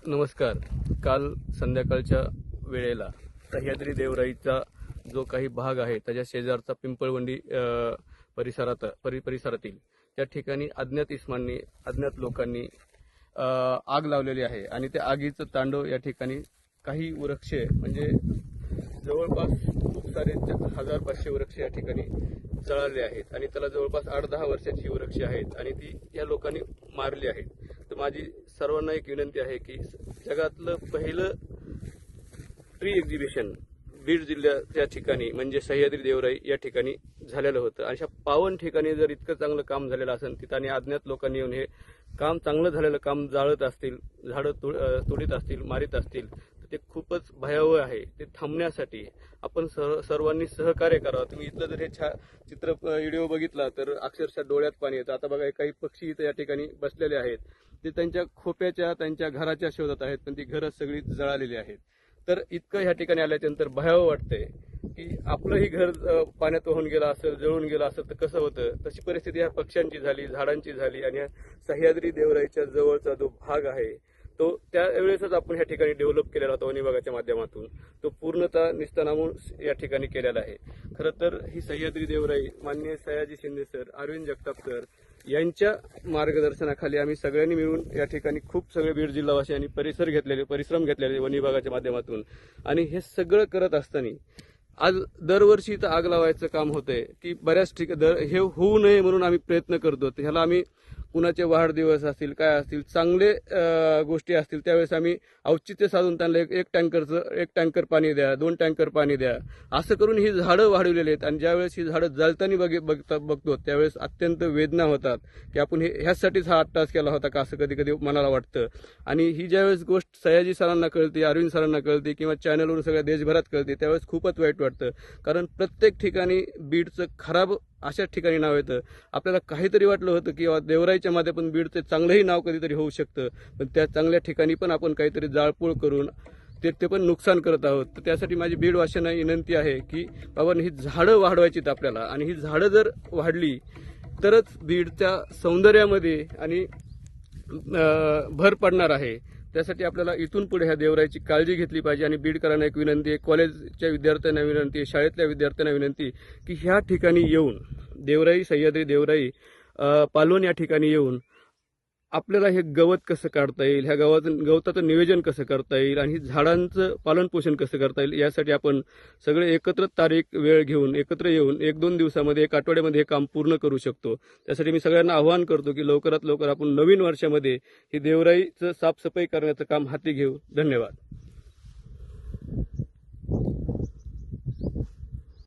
नमस्कार. काल संध्याकाळच्या वेळेला सह्याद्री देवराईचा जो काही भाग आहे त्याच्या शेजारचा पिंपळवंडी परिसरातील त्या ठिकाणी अज्ञात इस्मांनी अज्ञात लोकांनी आग लावलेली आहे आणि त्या आगीचं तांडव या ठिकाणी काही वृक्ष म्हणजे जवळपास खूप सारे 1500 वृक्ष या ठिकाणी जळाले आहेत आणि त्याला जवळपास 8-10 वर्षाची वृक्ष आहेत आणि ती या लोकांनी मारली आहेत. तर माझी सर्वांना एक विनंती आहे की जगातलं पहिलं ट्री एक्झिबिशन बीड जिल्ह्याच्या ठिकाणी म्हणजे सह्याद्री देवराई या ठिकाणी झालेलं होतं. अशा पावन ठिकाणी जर इतकं चांगलं काम झालेलं असेल तिथं आणि अज्ञात लोकांनी येऊन हे काम चांगलं झालेलं काम जाळत असतील, झाडं तोडीत असतील, मारीत असतील तर ते खूपच भयावह आहे. ते थांबण्यासाठी आपण सर्वांनी सहकार्य करावं. तुम्ही इथलं जर हे चित्र व्हिडिओ बघितला तर अक्षरशः डोळ्यात पाणी येतं. आता बघा काही पक्षी इथं या ठिकाणी बसलेले आहेत, ते त्यांच्या खोप्याच्या त्यांच्या घराच्या शोधात आहेत, पण ती घरं सगळी जळालेली आहेत. तर इतकं ह्या ठिकाणी आल्याच्यानंतर भयावह वाटतंय की आपलंही घर पाण्यात वाहून गेलं असेल, जळून गेलं असेल तर कसं होतं. तशी परिस्थिती ह्या पक्ष्यांची झाली, झाडांची झाली आणि सह्याद्री देवराईच्या जवळचा जो भाग आहे तो त्यावेळेसच आपण ह्या ठिकाणी डेव्हलप केलेला होता वन विभागाच्या माध्यमातून. तो पूर्णतः निस्तनाबूत या ठिकाणी केलेला आहे. खरं तर ही सह्याद्री देवराई माननीय सयाजी शिंदे सर, अरविंद जगताप सर यांच्या मार्गदर्शनाखाली आम्ही सगळ्यांनी मिळून या ठिकाणी खूप सगळे बीड जिल्हावासियांनी परिश्रम घेतलेले वन विभागाच्या माध्यमातून आणि हे सगळं करत असताना आज दरवर्षी इथं आग लावायचं काम होतंय की बऱ्याच ठिकाणी हे होऊ नये म्हणून आम्ही प्रयत्न करतो. ह्याला आम्ही कुणाचे वाढदिवस असतील, काय असतील, चांगले गोष्टी असतील त्यावेळेस आम्ही औचित्य साधून त्यांना एक टँकर पाणी द्या, 2 टँकर पाणी द्या असं करून ही झाडं वाढवलेली आहेत. आणि ज्यावेळेस ही झाडं जळताना बघतो त्यावेळेस अत्यंत वेदना होतात की आपण ह्यासाठीच हा अट्टास केला होता का असं कधी कधी मनाला वाटतं. आणि ही ज्यावेळेस गोष्ट सयाजी सरांना कळते, अरविंद सरांना कळते किंवा चॅनलवरून सगळ्या देशभरात कळते त्यावेळेस खूपच वाईट वाटतं. कारण प्रत्येक ठिकाणी बीडचं खराब अशाच ठिकाणी नाव येतं. आपल्याला काहीतरी वाटलं होतं की देवराईच्या माध्यमातून बीडचं चांगलंही नाव कधीतरी होऊ शकतं, पण त्या चांगल्या ठिकाणी पण आपण काहीतरी जाळपोळ करून ते पण नुकसान करत आहोत. तर त्यासाठी माझी बीडवासियांना विनंती आहे की बाबा ही झाडं वाढवायचीत आपल्याला आणि ही झाडं जर वाढली तरच बीडच्या सौंदर्यामध्ये आणि भर पडणार आहे. त्यासाठी आपल्याला इथून पुढे ह्या देवराईची काळजी घेतली पाहिजे. आणि बीडकरांना एक विनंती आहे, कॉलेजच्या विद्यार्थ्यांना विनंती आहे, शाळेतल्या विद्यार्थ्यांना विनंती की ह्या ठिकाणी येऊन देवराई, सह्याद्री देवराई, पालवण या ठिकाणी येऊन आपल्याला हे गवत कसं काढता येईल, ह्या गवताचं नियोजन कसं करता येईल आणि झाडांचं पालनपोषण कसं करता येईल यासाठी आपण सगळे एकत्र तारीख वेळ घेऊन एकत्र येऊन 1-2 दिवसामध्ये 1 आठवड्यामध्ये हे काम पूर्ण करू शकतो. त्यासाठी मी सगळ्यांना आवाहन करतो की लवकरात लवकर आपण नवीन वर्षामध्ये ही देवराईचं साफसफाई करण्याचं काम हाती घेऊ. धन्यवाद.